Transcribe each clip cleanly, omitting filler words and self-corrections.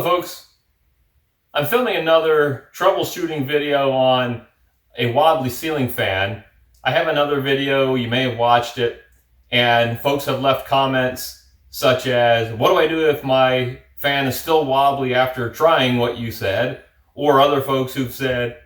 Hello folks, I'm filming another troubleshooting video on a wobbly ceiling fan. I have another video, you may have watched it, and folks have left comments such as, what do I do if my fan is still wobbly after trying what you said? Or other folks who've said,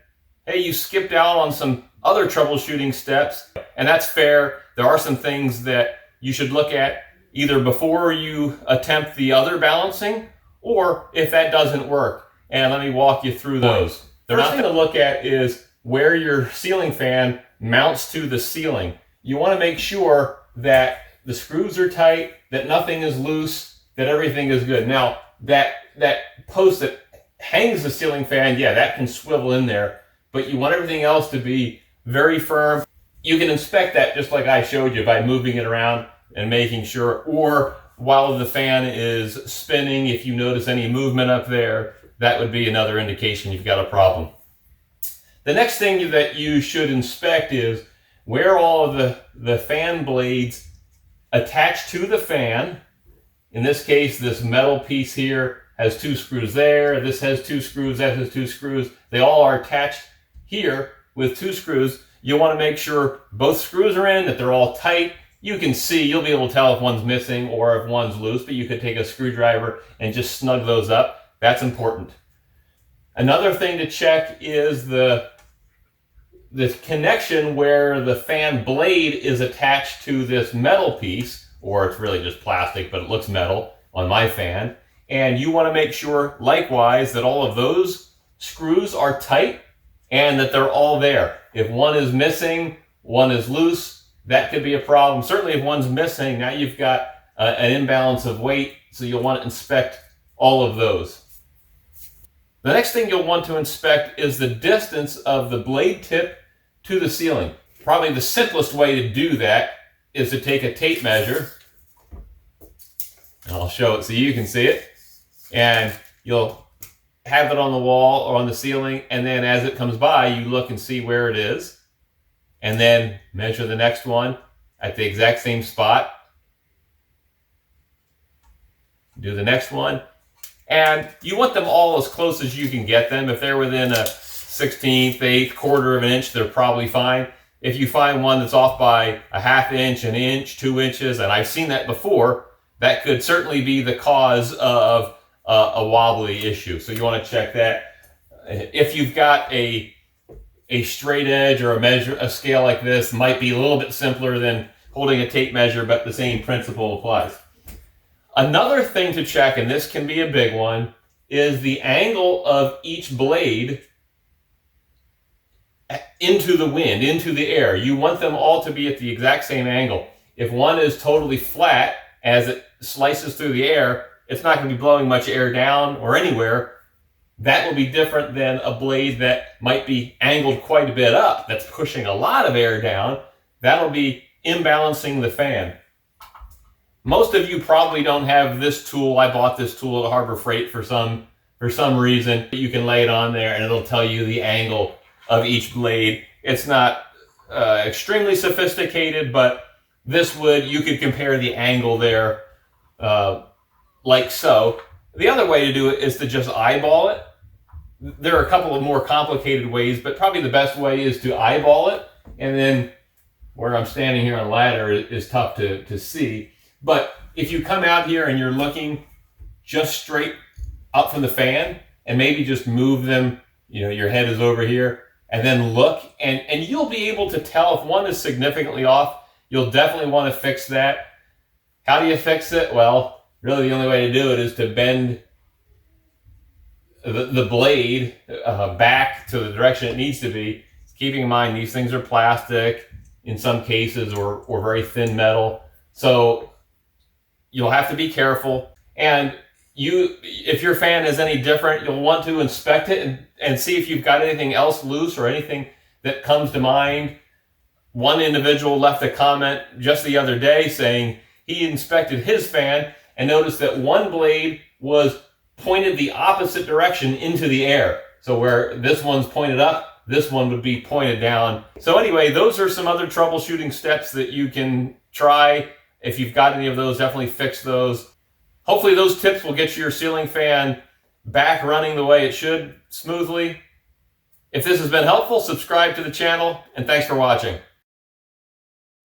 hey, you skipped out on some other troubleshooting steps, and that's fair. There are some things that you should look at either before you attempt the other balancing, or if that doesn't work. And let me walk you through those. The first thing to look at is where your ceiling fan mounts to the ceiling. You want to make sure that the screws are tight, that nothing is loose, that everything is good. Now, that post that hangs the ceiling fan, yeah, that can swivel in there, but you want everything else to be very firm. You can inspect that just like I showed you by moving it around and making sure, or while the fan is spinning, if you notice any movement up there, that would be another indication you've got a problem. The next thing that you should inspect is where all of the fan blades attach to the fan. In this case, this metal piece here has 2 screws there, this has 2 screws, that has 2 screws. They all are attached here with 2 screws. You want to make sure both screws are in, that they're all tight. You can see, you'll be able to tell if one's missing or if one's loose, but you could take a screwdriver and just snug those up. That's important. Another thing to check is the connection where the fan blade is attached to this metal piece, or it's really just plastic, but it looks metal on my fan. And you want to make sure, likewise, that all of those screws are tight and that they're all there. If one is missing, one is loose, that could be a problem. Certainly if one's missing, now you've got an imbalance of weight, so you'll want to inspect all of those. The next thing you'll want to inspect is the distance of the blade tip to the ceiling. Probably the simplest way to do that is to take a tape measure, and I'll show it so you can see it, and you'll have it on the wall or on the ceiling, and then as it comes by, you look and see where it is, and then measure the next one at the exact same spot. Do the next one. And you want them all as close as you can get them. If they're within a 1/16, 1/8, quarter of an inch, they're probably fine. If you find one that's off by a 1/2 inch, an inch, 2 inches, and I've seen that before, that could certainly be the cause of a wobbly issue. So you want to check that. If you've got a straight edge or a scale like this, might be a little bit simpler than holding a tape measure, but the same principle applies. Another thing to check, and this can be a big one, is the angle of each blade into the wind, into the air. You want them all to be at the exact same angle. If one is totally flat as it slices through the air, it's not going to be blowing much air down or anywhere. That will be different than a blade that might be angled quite a bit up, that's pushing a lot of air down. That'll be imbalancing the fan. Most of you probably don't have this tool. I bought this tool at Harbor Freight for some reason. You can lay it on there and it'll tell you the angle of each blade. It's not extremely sophisticated, but you could compare the angle there like so. The other way to do it is to just eyeball it. There are a couple of more complicated ways, but probably the best way is to eyeball it. And then where I'm standing here on a ladder is tough to see. But if you come out here and you're looking just straight up from the fan and maybe just move them, your head is over here, and then look, and you'll be able to tell if one is significantly off. You'll definitely want to fix that. How do you fix it? Well, really the only way to do it is to bend the blade back to the direction it needs to be. Keeping in mind these things are plastic in some cases or very thin metal. So you'll have to be careful. And if your fan is any different, you'll want to inspect it and see if you've got anything else loose or anything that comes to mind. One individual left a comment just the other day saying he inspected his fan and noticed that one blade was pointed the opposite direction into the air. So where this one's pointed up, this one would be pointed down. So anyway, those are some other troubleshooting steps that you can try. If you've got any of those, definitely fix those. Hopefully those tips will get your ceiling fan back running the way it should smoothly. If this has been helpful, subscribe to the channel, and thanks for watching.